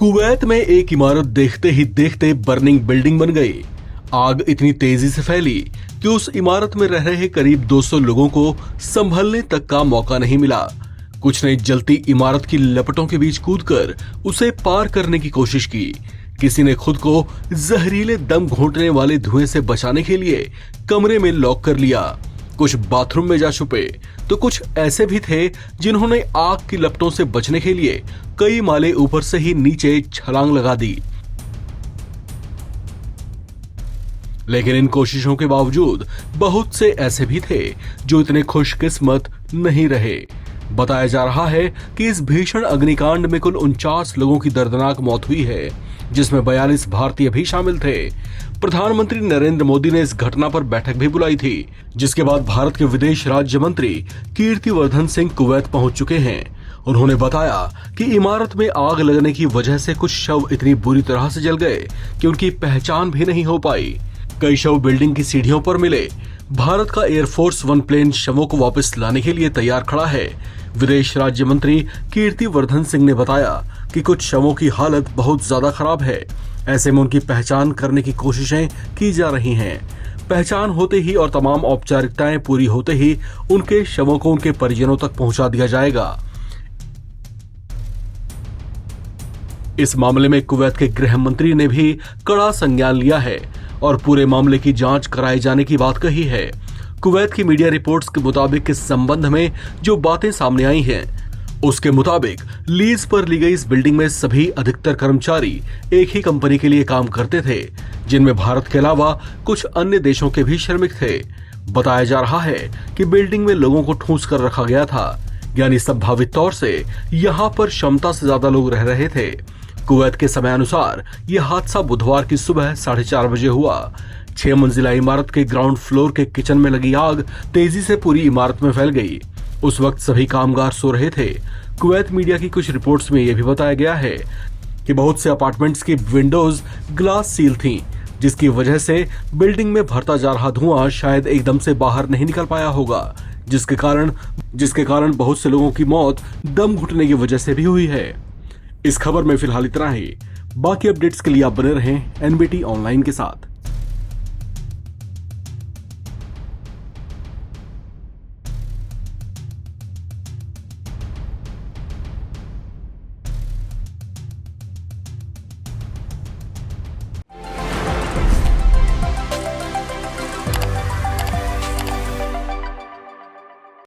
Kuwait में एक इमारत देखते ही देखते बर्निंग बिल्डिंग बन गई। आग इतनी तेजी से फैली कि उस इमारत में रह रहे करीब 200 लोगों को संभलने तक का मौका नहीं मिला। कुछ ने जलती इमारत की लपटों के बीच कूदकर उसे पार करने की कोशिश की। किसी ने खुद को जहरीले दम घोंटने वाले धुएं से बचाने के लिए कमरे में लॉक कर लिया। कुछ बाथरूम में जा छुपे तो कुछ ऐसे भी थे जिन्होंने आग की लपटों से बचने के लिए कई माले ऊपर से ही नीचे छलांग लगा दी। लेकिन इन कोशिशों के बावजूद बहुत से ऐसे भी थे जो इतने खुशकिस्मत नहीं रहे। बताया जा रहा है कि इस भीषण अग्निकांड में कुल 49 लोगों की दर्दनाक मौत हुई है, जिसमें 42 भारतीय भी शामिल थे। प्रधानमंत्री नरेंद्र मोदी ने इस घटना पर बैठक भी बुलाई थी, जिसके बाद भारत के विदेश राज्य मंत्री कीर्तिवर्धन सिंह कुवैत पहुंच चुके हैं। उन्होंने बताया कि इमारत में आग लगने की वजह से कुछ शव इतनी बुरी तरह से जल गए कि उनकी पहचान भी नहीं हो पाई। कई शव बिल्डिंग की सीढ़ियों पर मिले। भारत का एयरफोर्स 1 प्लेन शवों को वापस लाने के लिए तैयार खड़ा है। विदेश राज्य मंत्री कीर्तिवर्धन सिंह ने बताया कि कुछ शवों की हालत बहुत ज्यादा खराब है। ऐसे में उनकी पहचान करने की कोशिशें की जा रही हैं। पहचान होते ही और तमाम औपचारिकताएं पूरी होते ही उनके शवों को उनके परिजनों तक पहुंचा दिया जाएगा। इस मामले में कुवैत के गृह मंत्री ने भी कड़ा संज्ञान लिया है और पूरे मामले की जांच कराए जाने की बात कही है। कुवैत की मीडिया रिपोर्ट्स के मुताबिक इस संबंध में जो बातें सामने आई हैं, उसके मुताबिक लीज पर ली गई इस बिल्डिंग में सभी अधिकतर कर्मचारी एक ही कंपनी के लिए काम करते थे, जिनमें भारत के अलावा कुछ अन्य देशों के भी श्रमिक थे। बताया जा रहा है कि बिल्डिंग में लोगों को ठूंस कर रखा गया था, यानी संभावित तौर से यहाँ पर क्षमता से ज्यादा लोग रह रहे थे। कुवैत के समय अनुसार यह हादसा बुधवार की सुबह 4:30 बजे हुआ। 6 मंजिला इमारत के ग्राउंड फ्लोर के किचन में लगी आग तेजी से पूरी इमारत में फैल गई। उस वक्त सभी कामगार सो रहे थे। कुवैत मीडिया की कुछ रिपोर्ट्स में यह भी बताया गया है कि बहुत से अपार्टमेंट्स की विंडोज ग्लास सील थीं, जिसकी वजह से बिल्डिंग में भरता जा रहा धुआं शायद एकदम से बाहर नहीं निकल पाया होगा, जिसके कारण बहुत से लोगों की मौत दम घुटने की वजह से भी हुई है। इस खबर में फिलहाल इतना ही। बाकी अपडेट्स के लिए आप बने रहें एनबीटी ऑनलाइन के साथ।